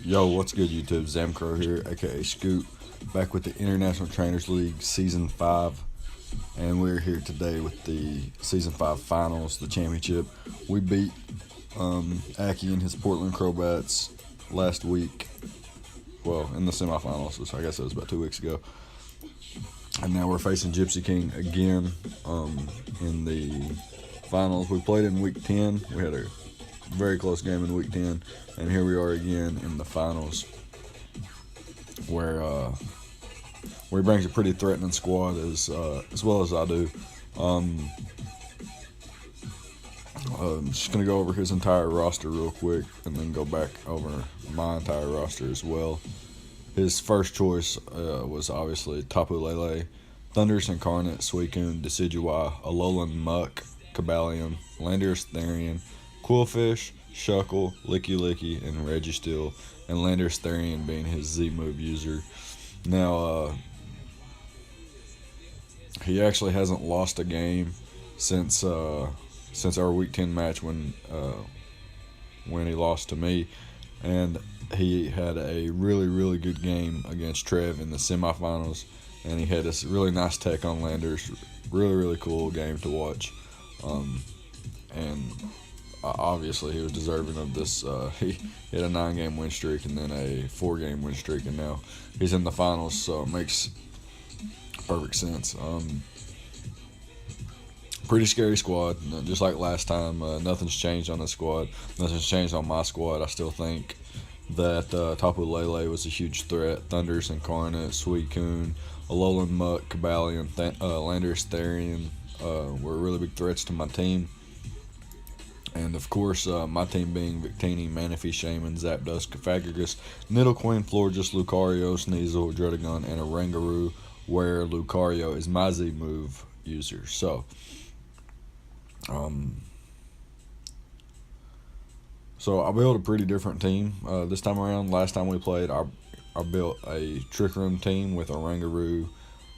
Yo, what's good, YouTube? Zamcrow here, aka Scoot, back with the International Trainers League Season 5. And we're here today with the Season 5 Finals, the championship. We beat Aki and his Portland Crowbats last week. Well, in the semifinals, so I guess it was about 2 weeks ago. And now we're facing Gypsy King again in the finals. We played in Week 10. We had a very close game in Week 10. And here we are again in the finals, where he brings a pretty threatening squad as well as I do. I'm just going to go over his entire roster real quick and then go back over my entire roster as well. His first choice was obviously Tapu Lele, Thunderous Incarnate, Suicune, Decidueye, Alolan Muck, Cobalion, Landorus Therian, Quillfish, Shuckle, Licky Licky, and Registeel, and Landorus Therian being his Z-move user. Now, he actually hasn't lost a game since our Week 10 match when he lost to me, and he had a really good game against Trev in the semifinals, and he had this really nice tech on Landorus. Really cool game to watch, and obviously he was deserving of this. He had a 9-game win streak and then a 4-game win streak, and now he's in the finals, so it makes perfect sense. Pretty scary squad, just like last time. Nothing's changed on the squad. Nothing's changed on my squad. I still think that Tapu Lele was a huge threat. Thunderous Incarnate, Suicune, Alolan Muck, Cobalion, Landorus Therian were really big threats to my team. And of course, my team being Victini, Manaphy, Shaman, Zapdos, Cofagrigus, Nidoqueen, Florges, Lucario, Sneasel, Druddigon, and Oranguru, where Lucario is my Z-move user. So, I built a pretty different team this time around. Last time we played, I built a Trick Room team with Oranguru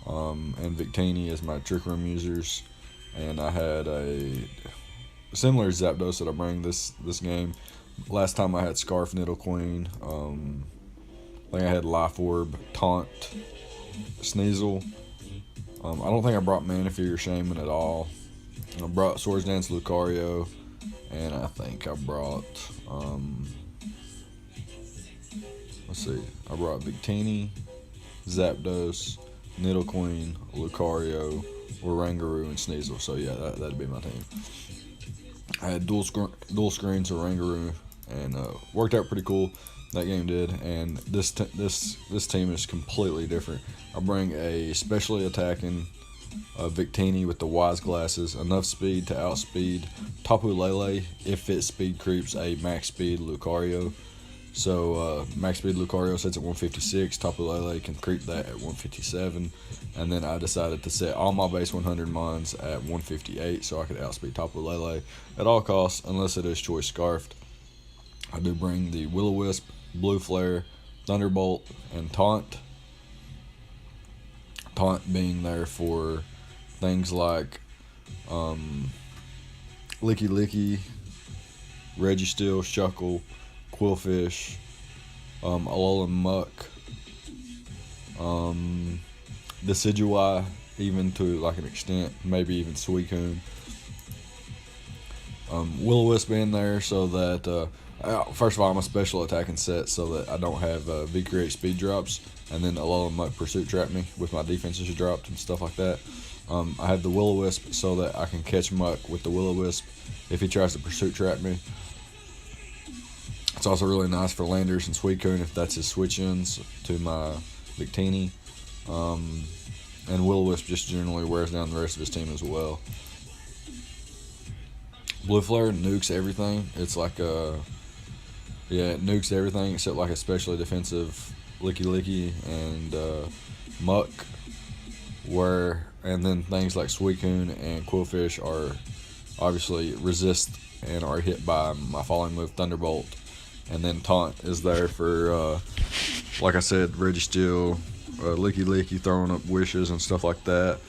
and Victini as my Trick Room users, and I had a similar Zapdos that I bring this game. Last time I had Scarf, Nidoqueen. I think I had Life Orb, Taunt, Sneasel. I don't think I brought Manaphy or Shaman at all. I brought Swords Dance, Lucario, and I think I brought I brought Victini, Zapdos, Nidoqueen, Lucario, Oranguru, and Sneasel. So yeah, that'd be my team. I had dual screens Oranguru, and worked out pretty cool. That game did, and this team is completely different. I bring a specially attacking Victini with the Wise Glasses, enough speed to outspeed Tapu Lele if it speed creeps a max speed Lucario. So max speed Lucario sets at 156, Tapu Lele can creep that at 157, and then I decided to set all my base 100 mons at 158 so I could outspeed Tapu Lele at all costs unless it is choice scarfed. I do bring the Will-O-Wisp, Blue Flare, Thunderbolt, and Taunt. Taunt being there for things like Licky Licky, Registeel, Shuckle, Quillfish, Alolan Muck, Decidueye, even to like an extent, maybe even Suicune. Will-O-Wisp in there so that first of all, I'm a special attacking set so that I don't have V-Create speed drops, and then Alolan Muck Pursuit Trap me with my defenses dropped and stuff like that. I have the Will-O-Wisp so that I can catch Muck with the Will-O-Wisp if he tries to Pursuit Trap me. It's also really nice for Landorus and Suicune if that's his switch-ins to my Victini. And Will-O-Wisp just generally wears down the rest of his team as well. Blue Flare nukes everything. It's like it nukes everything except like a specially defensive Licky Licky and Muck, and then things like Suicune and Quillfish are obviously resist and are hit by my falling move Thunderbolt, and then Taunt is there for like I said, Registeel, Licky Licky throwing up wishes and stuff like that.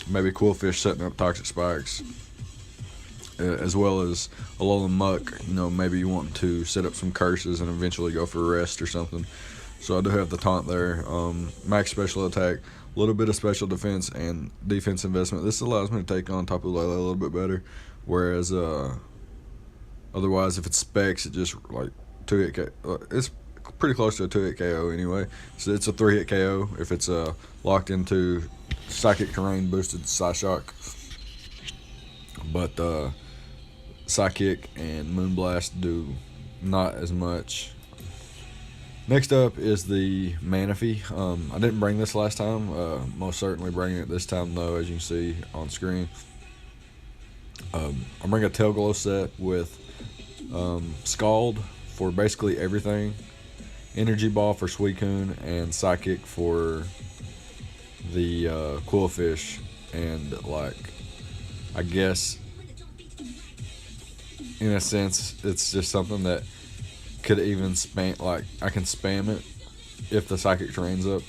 Maybe Quillfish setting up Toxic Spikes. as well as a little muck. Maybe you want to set up some curses and eventually go for rest or something. So I do have the taunt there. Max special attack, a little bit of special defense and defense investment. This allows me to take on Tapu Lele a little bit better. Whereas otherwise, if it's specs, it just like 2-hit. It's pretty close to a 2-hit KO anyway. So it's a 3-hit KO if it's locked into Psychic Terrain boosted Psyshock. But Psychic and Moonblast do not as much. Next up is the Manaphy. I didn't bring this last time. Most certainly bringing it this time though, as you can see on screen. I'm bringing a Tail Glow set with Scald for basically everything, Energy Ball for Suicune, and Psychic for the Quillfish. And I guess in a sense it's just something that could even spam, I can spam it if the Psychic Terrain's up.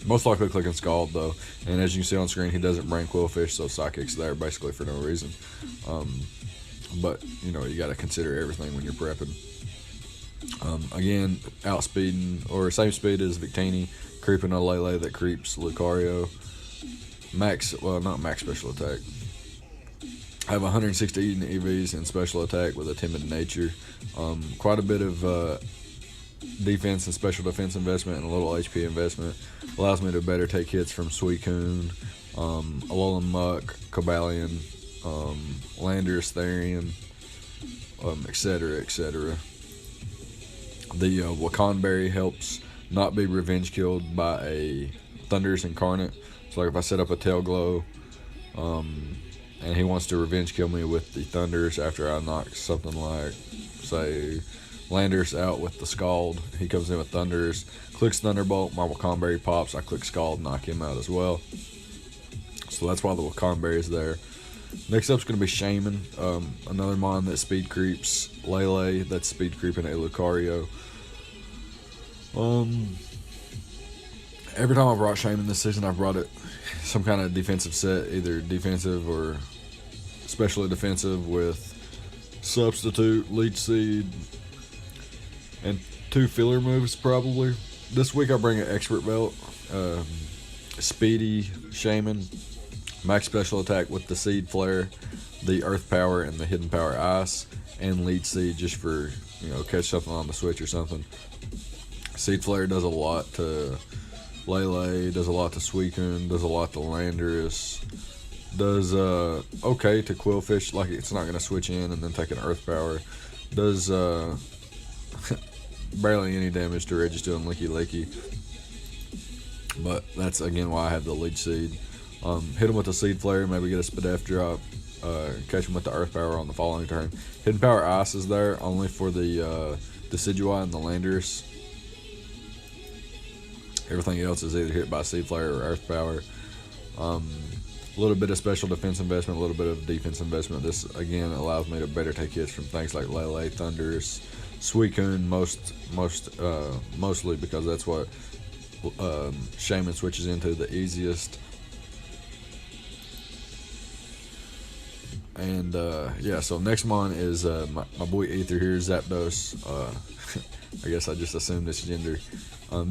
Most likely clicking Scald though, and as you can see on screen, he doesn't bring Quillfish, so Psychic's there basically for no reason. But you got to consider everything when you're prepping. Again, outspeeding or same speed as Victini, creeping a Lele that creeps Lucario. Not max special attack. I have 160 EVs in special attack with a timid nature. Quite a bit of defense and special defense investment and a little HP investment. Allows me to better take hits from Suicune, Alolan Muck, Cobalion, Landorus, Therian, etc., etc. The Wakanberry helps not be revenge killed by a Thundurus Incarnate. So if I set up a Tail Glow, and he wants to revenge kill me with the Thundurus after I knock something like, say, Landorus out with the Scald, he comes in with Thundurus, clicks Thunderbolt, my Wakanberry pops, I click Scald, knock him out as well. So that's why the Wakanberry is there. Next up is going to be Shaman, another mon that speed creeps Lele, that's speed creeping a Lucario. Every time I've brought Shaman this season, I've brought it some kind of defensive set, either defensive or specially defensive with Substitute, Leech Seed, and 2 filler moves probably. This week I bring an Expert Belt, Speedy Shaman, max special attack with the Seed Flare, the Earth Power, and the Hidden Power Ice, and Leech Seed just for, catch something on the switch or something. Seed Flare does a lot to Lele, does a lot to Suicune, does a lot to Landorus, does okay to Quillfish, like it's not going to switch in and then take an Earth Power, does barely any damage to Registeel and Licky Licky, but that's again why I have the Leech Seed. Hit him with the Seed Flare, maybe get a Spadef drop, catch him with the Earth Power on the following turn. Hidden Power Ice is there only for the Decidueye and the Landorus. Everything else is either hit by Seed Flare or Earth Power. A little bit of special defense investment, a little bit of defense investment. This again allows me to better take hits from things like Lele, Thundurus, Suicune, mostly because that's what Shaman switches into the easiest. And yeah, so next mon is my boy Ether here, Zapdos. I guess I just assumed this gender.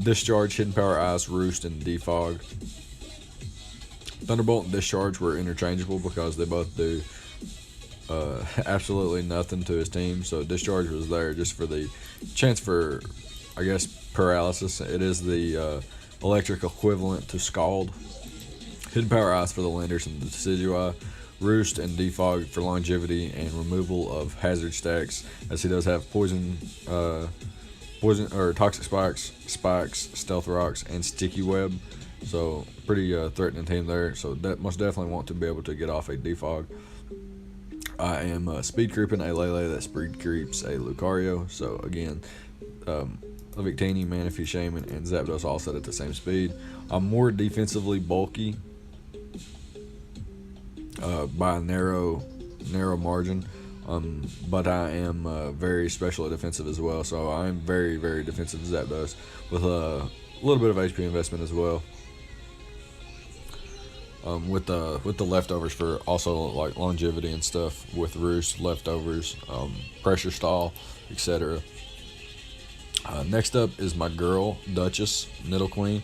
Discharge, Hidden Power Ice, Roost, and Defog. Thunderbolt and Discharge were interchangeable because they both do absolutely nothing to his team. So Discharge was there just for the chance for, I guess, paralysis. It is the electric equivalent to Scald. Hidden Power Ice for the Landers and the Decidueye. Roost and Defog for longevity and removal of hazard stacks, as he does have poison or toxic spikes, stealth rocks, and sticky web. So pretty threatening team there. So that most definitely want to be able to get off a Defog. I am speed creeping a Lele that speed creeps a Lucario. So again, Victini, Manaphy, Shaman, and Zapdos all set at the same speed. I'm more defensively bulky by a narrow margin. But I am very specially defensive as well, so I am very, very defensive Zapdos with a little bit of HP investment as well. with the leftovers for also like longevity and stuff with roost leftovers, pressure stall, etc. Next up is my girl Duchess Niddle Queen.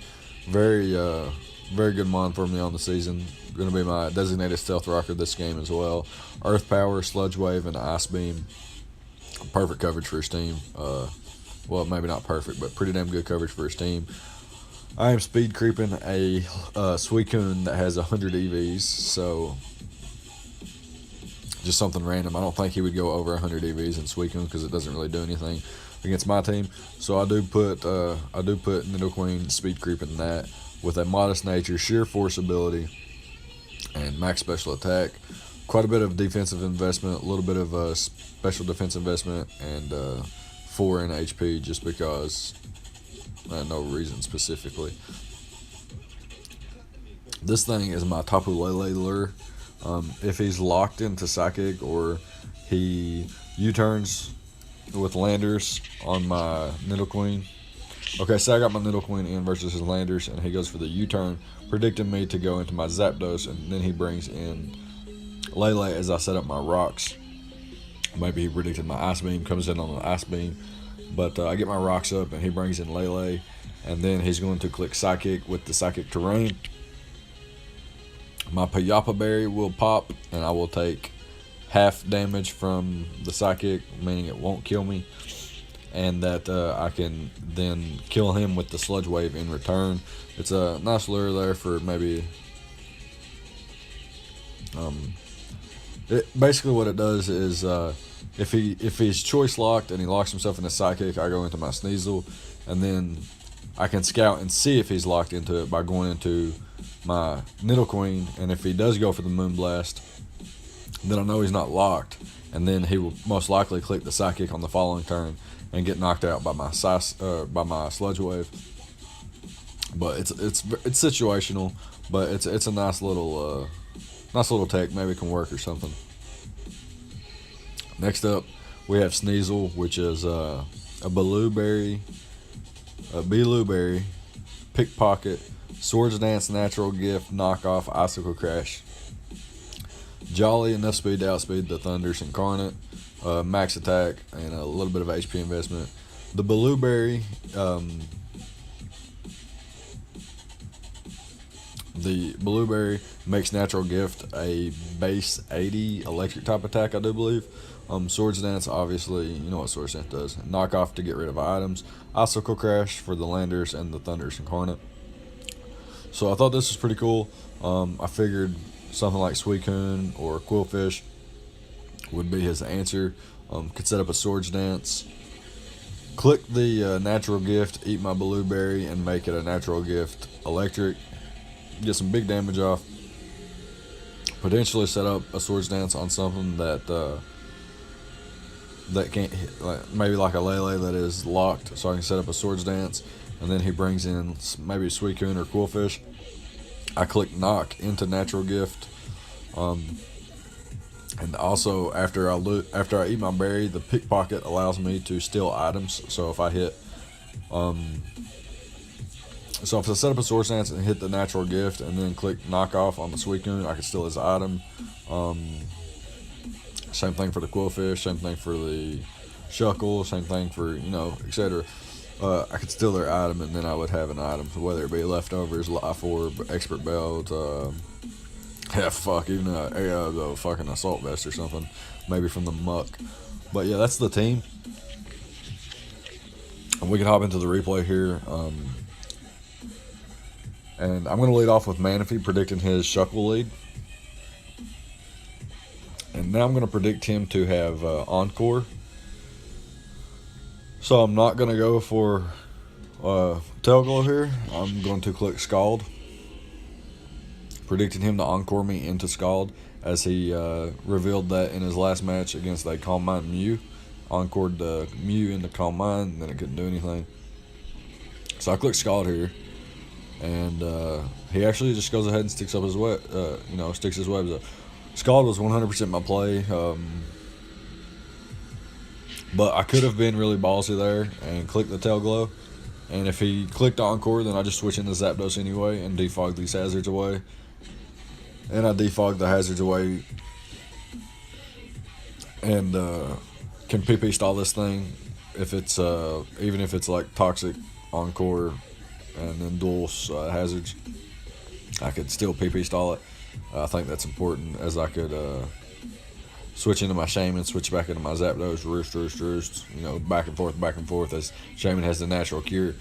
Very good mon for me on the season. Going to be my designated stealth rocker this game as well. Earth Power, Sludge Wave, and Ice Beam. Perfect coverage for his team. Well, maybe not perfect, but pretty damn good coverage for his team. I am speed creeping a Suicune that has 100 EVs, so just something random. I don't think he would go over 100 EVs in Suicune because it doesn't really do anything against my team. So I do put Nidoqueen speed creeping that with a modest nature, sheer force ability, and max special attack. Quite a bit of defensive investment, a little bit of special defense investment, and 4 in HP just because. No reason specifically. This thing is my Tapu Lele lure. If he's locked into Psychic or he U-turns with Landers on my Nidoqueen. Okay, so I got my Nidoqueen in versus his Landers, and he goes for the U-turn, predicting me to go into my Zapdos, and then he brings in Lele as I set up my rocks. Maybe he predicted my Ice Beam, comes in on the Ice Beam. But I get my rocks up, and he brings in Lele, and then he's going to click Psychic with the Psychic Terrain. My Payapa Berry will pop, and I will take half damage from the Psychic, meaning it won't kill me, and that I can then kill him with the Sludge Wave in return. It's a nice lure there for maybe... basically what it does is... If he's choice locked and he locks himself in a Psychic, I go into my Sneasel, and then I can scout and see if he's locked into it by going into my Nidoqueen, and if he does go for the Moonblast, then I know he's not locked, and then he will most likely click the Psychic on the following turn and get knocked out by my Sludge Wave. But it's situational, but it's a nice little tech. Maybe it can work or something. Next up, we have Sneasel, which is a Blueberry, Pickpocket, Swords Dance, Natural Gift, Knockoff, Icicle Crash. Jolly, enough speed to outspeed the Thunders Incarnate, max attack, and a little bit of HP investment. The Blueberry, makes Natural Gift a base 80 electric type attack, I do believe. Swords Dance, obviously, you know what Swords Dance does. Knock off to get rid of items. Icicle Crash for the Landers and the Thunders Incarnate. So I thought this was pretty cool. I figured something like Suicune or Quillfish would be his answer. Could set up a Swords Dance. Click the Natural Gift, eat my Blueberry, and make it a Natural Gift electric. Get some big damage off. Potentially set up a Swords Dance on something that can't hit, maybe like a Lele that is locked, so I can set up a Swords Dance, and then he brings in maybe Suicune or Quillfish. I click Knock into Natural Gift, and also after I eat my berry, the Pickpocket allows me to steal items. So if I hit, if I set up a Swords Dance and hit the Natural Gift, and then click Knock Off on the Suicune, I can steal his item. Same thing for the Quillfish, same thing for the Shuckle, same thing for, etc. I could steal their item, and then I would have an item, whether it be leftovers, life orb, expert belt, even the fucking assault vest or something, maybe from the muck. But yeah, that's the team. And we can hop into the replay here. And I'm going to lead off with Manaphy, predicting his Shuckle lead. And now I'm going to predict him to have Encore. So I'm not going to go for Tailglow here. I'm going to click Scald. Predicting him to Encore me into Scald, as he revealed that in his last match against a Calm Mind Mew. Encored the Mew into Calm Mind, and then it couldn't do anything. So I click Scald here. And he actually just goes ahead and sticks up his sticks his webs up. Scald was 100% my play, but I could have been really ballsy there and clicked the Tail Glow. And if he clicked Encore, then I just switch into Zapdos anyway and defog these hazards away. and I defog the hazards away, and can PP stall this thing if it's even if it's like toxic encore and then dual hazards. I could still PP stall it. I think that's important, as I could switch into my Shaman, switch back into my Zapdos, roost, you know, back and forth, as Shaman has the natural cure.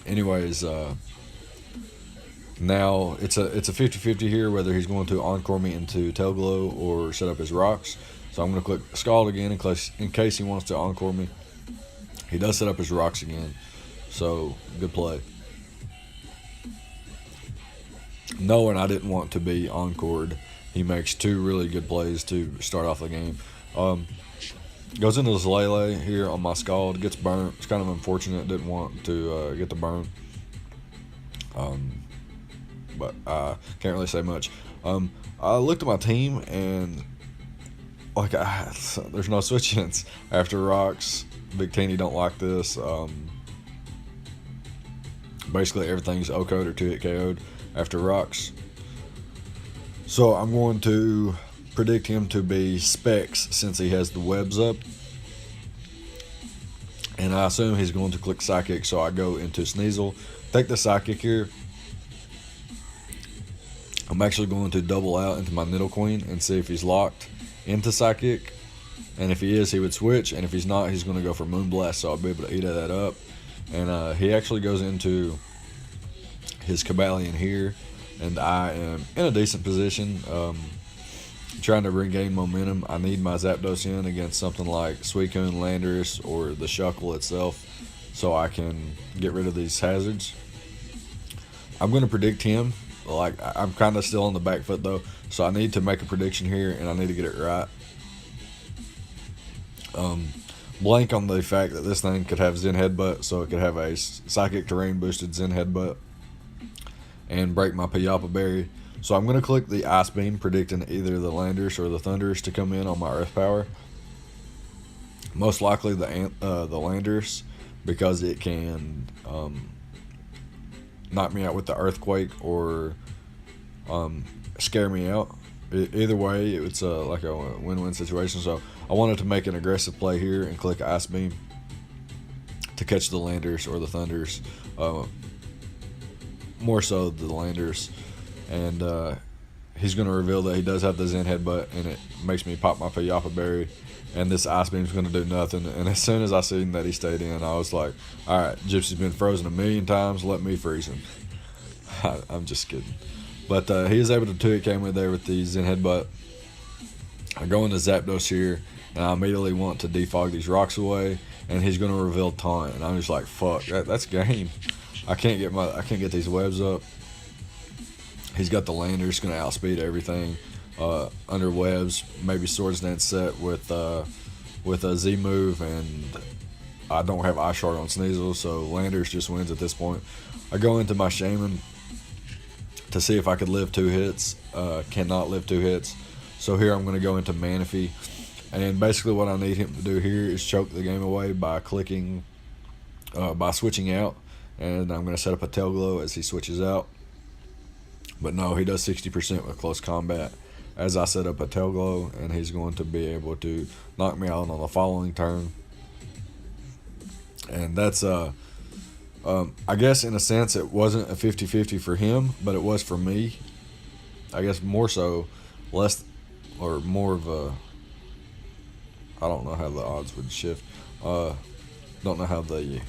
Anyways, now it's a 50-50 here whether he's going to encore me into Tail Glow or set up his rocks. So I'm going to click Scald again in case he wants to encore me. He does set up his rocks again, so good play. Knowing I didn't want to be encored, he makes two really good plays to start off the game. Goes into his Lele here on my Scald, gets burnt. It's kind of unfortunate, didn't want to get the burn. But I can't really say much. I looked at my team and like there's no switch-ins after rocks. Big Teeny don't like this. Basically everything's O-code or 2-hit KO'd after rocks. So I'm going to predict him to be Specs since he has the webs up. And I assume he's going to click Psychic, so I go into Sneasel. Take the Psychic here. I'm actually going to double out into my Nidoqueen and see if he's locked into Psychic. And if he is, he would switch. And if he's not, he's going to go for Moonblast, so I'll be able to eat that up. And he actually goes into his Cobalion here. And I am in a decent position. Trying to regain momentum. I need my Zapdos in against something like Suicune, Landorus, or the Shuckle itself, so I can get rid of these hazards. I'm going to predict him. Like, I'm kind of still on the back foot though, so I need to make a prediction here, and I need to get it right. Blank on the fact that this thing could have Zen Headbutt, so it could have a Psychic Terrain boosted Zen Headbutt and break my Payapa Berry. So I'm going to click the Ice Beam, predicting either the Landorus or the Thundurus to come in on my Earth Power. Most likely the Landorus, because it can knock me out with the Earthquake or scare me out. Either way, it's like a win-win situation. So I wanted to make an aggressive play here and click Ice Beam to catch the Landorus or the Thundurus. More so the Landorus. And he's going to reveal that he does have the Zen Headbutt, and it makes me pop my Payapa Berry, and this Ice Beam's going to do nothing. And as soon as I seen that he stayed in, I was like, alright, Gypsy's been frozen 1,000,000 times, let me freeze him. I'm just kidding. But he is able to 2-hit KO there with the Zen Headbutt. I go into Zapdos here, and I immediately want to defog these rocks away, and he's going to reveal Taunt, and I'm just like, fuck, that's game. I can't get these webs up. He's got the Landorus, going to outspeed everything under webs. Maybe Swords Dance set with a Z move, and I don't have Ice Shard on Sneasel, so Landorus just wins at this point. I go into my Shaman to see if I could live 2 hits. Cannot live 2 hits. So here I'm going to go into Manaphy, and basically what I need him to do here is choke the game away by clicking, by switching out, and I'm going to set up a Tail Glow as he switches out. But no, he does 60% with close combat as I set up a Tail Glow, and he's going to be able to knock me out on the following turn. And that's, I guess in a sense it wasn't a 50-50 for him, but it was for me. I guess more so, less or more of a, I don't know how the odds would shift. Don't know how the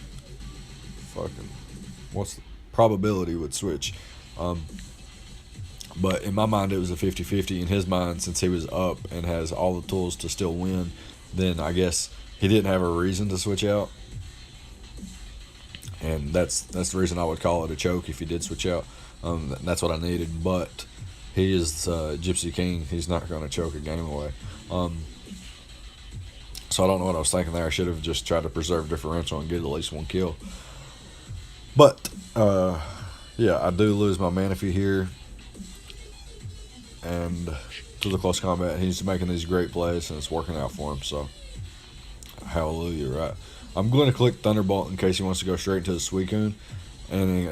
what's the probability would switch. But in my mind, it was a 50-50. In his mind, since he was up and has all the tools to still win, then I guess he didn't have a reason to switch out. And that's the reason I would call it a choke if he did switch out. That's what I needed. But he is Gypsy King. He's not going to choke a game away. So I don't know what I was thinking there. I should have just tried to preserve differential and get at least 1 kill. But, yeah, I do lose my Manaphy here. And to the close combat, he's making these great plays, and it's working out for him. So, hallelujah, right? I'm going to click Thunderbolt in case he wants to go straight into the Suicune, and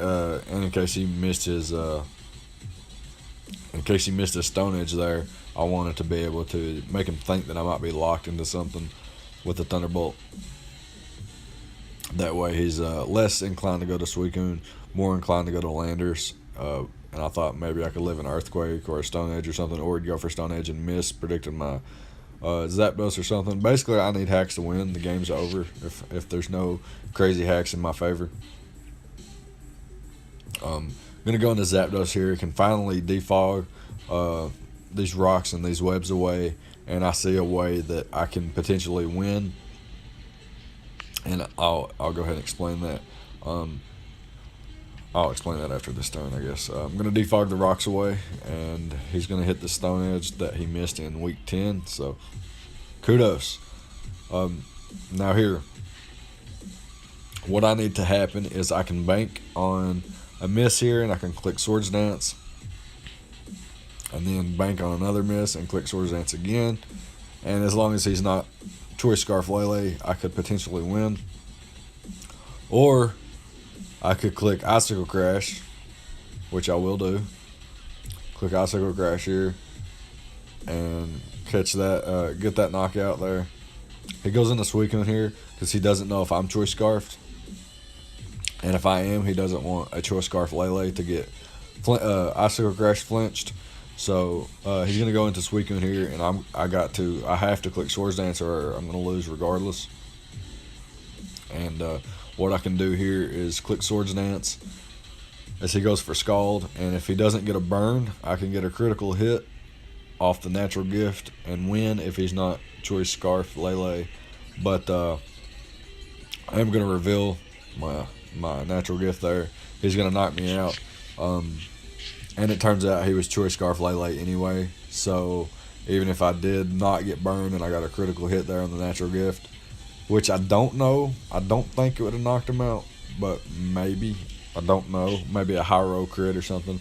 in case he missed his in case he missed a Stone Edge there, I wanted to be able to make him think that I might be locked into something with the Thunderbolt. That way he's less inclined to go to Suicune, more inclined to go to Landers. And I thought maybe I could live an Earthquake or a Stone Edge or something, or he'd go for Stone Edge and miss, predicting my Zapdos or something. Basically, I need hacks to win. The game's over if there's no crazy hacks in my favor. I'm going to go into Zapdos here. Can finally defog these rocks and these webs away, and I see a way that I can potentially win. And I'll go ahead and explain that. I'll explain that after this turn, I guess. I'm going to defog the rocks away, and he's going to hit the Stone Edge that he missed in week 10. So, kudos. Now here, what I need to happen is I can bank on a miss here, and I can click Swords Dance, and then bank on another miss and click Swords Dance again. And as long as he's not Choice Scarf Lele, I could potentially win. Or I could click Icicle Crash, which I will do. Click Icicle Crash here and catch that, get that knockout there. He goes into Suicune here because he doesn't know if I'm Choice Scarfed. And if I am, he doesn't want a Choice Scarf Lele to get Icicle Crash flinched. So he's going to go into Suicune here, and I have to click Swords Dance or I'm going to lose regardless. And what I can do here is click Swords Dance as he goes for Scald, and if he doesn't get a burn, I can get a critical hit off the natural gift and win if he's not Choice Scarf Lele. But I am going to reveal my natural gift there. He's going to knock me out. And it turns out he was Choice Scarf Lele anyway. So even if I did not get burned and I got a critical hit there on the natural gift, which I don't know, I don't think it would have knocked him out, but maybe. I don't know. Maybe a high roll crit or something.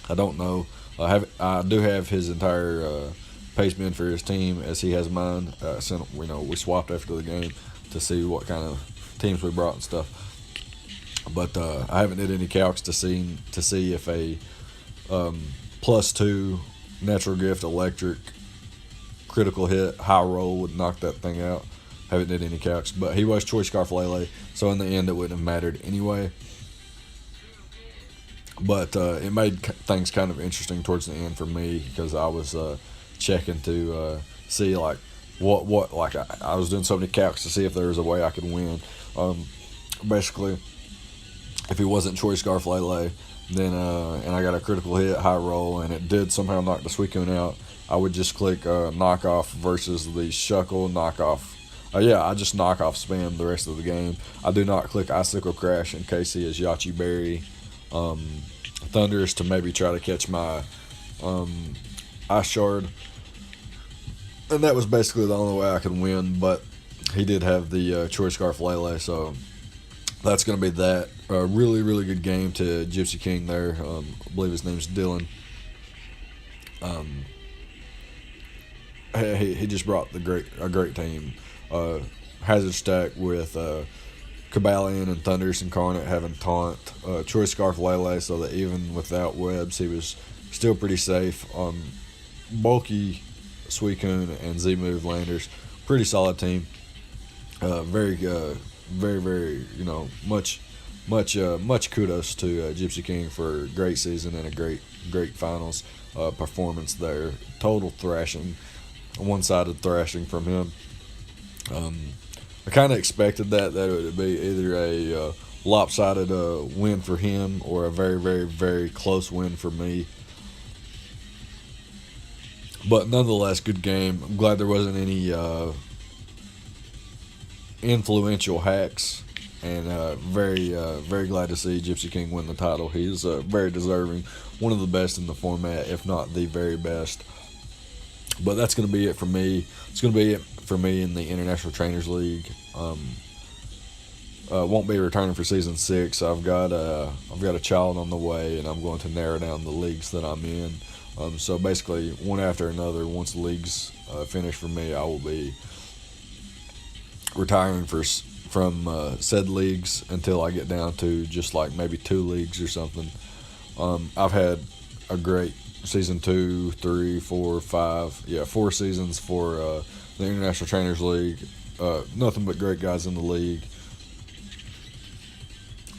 I don't know. I do have his entire pace bin for his team as he has mine. We swapped after the game to see what kind of teams we brought and stuff. But I haven't did any calcs to see if a +2 natural gift electric critical hit high roll would knock that thing out. Haven't did any calcs, but he was Choice Scarf Lele, so in the end it wouldn't have mattered anyway. But it made things kind of interesting towards the end for me because I was checking to see like what like I was doing so many calcs to see if there was a way I could win. Basically, if he wasn't Choice Scarf Lele, then and I got a critical hit high roll and it did somehow knock the Suicune out, I would just click knockoff versus the Shuckle knockoff. I just knockoff spam the rest of the game. I do not click Icicle Crash in case he is Yachi Berry Thunderous to maybe try to catch my Ice Shard. And that was basically the only way I could win, but he did have the Choice Scarf Lele, so that's going to be that. A really, really good game to Gypsy King there. I believe his name's Dylan. He just brought a great team. Hazard Stack with Cabalion and Thunderous Incarnate having Taunt. Choice Scarf Lele, so that even without webs, he was still pretty safe. Bulky Suicune and Z-Move Landers. Pretty solid team. Very, very, much kudos to Gypsy King for a great season and a great finals performance there. Total thrashing, one-sided thrashing from him. I kind of expected that it would be either a lopsided win for him or a very, very, very close win for me. But nonetheless, good game. I'm glad there wasn't any influential hacks, and very glad to see Gypsy King win the title. He's very deserving, one of the best in the format, if not the very best. But that's going to be it for me. It's going to be it for me in the International Trainers League. Won't be returning for season 6. I've got a child on the way, and I'm going to narrow down the leagues that I'm in. So basically, one after another, once the leagues finish for me, I will be retiring from said leagues until I get down to just like maybe 2 leagues or something. I've had a great season 2, 3, 4, 5. Yeah, 4 seasons for the International Trainers League. Nothing but great guys in the league.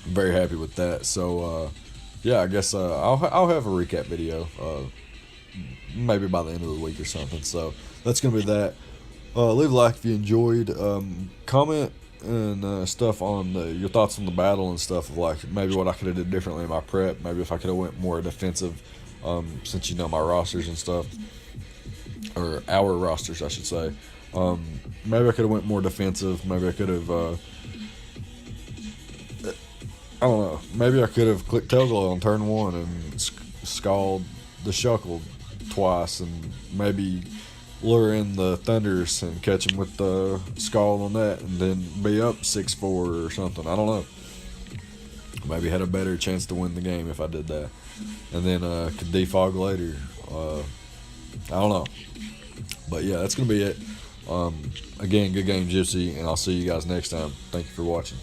I'm very happy with that. So yeah, I guess I'll have a recap video maybe by the end of the week or something. So that's gonna be that. Leave a like if you enjoyed. Comment and stuff on your thoughts on the battle and stuff of like maybe what I could have did differently in my prep. Maybe if I could have went more defensive, since you know my rosters and stuff, or our rosters, I should say. Maybe I could have went more defensive. Maybe I could have. I don't know. Maybe I could have clicked tail on turn 1 and scald the shuckle twice, and maybe lure in the thunders and catch him with the scald on that, and then be up 6-4 or something. I don't know. Maybe had a better chance to win the game if I did that, and then could defog later. I don't know. But yeah, that's gonna be it. Again, good game, Gypsy, and I'll see you guys next time. Thank you for watching.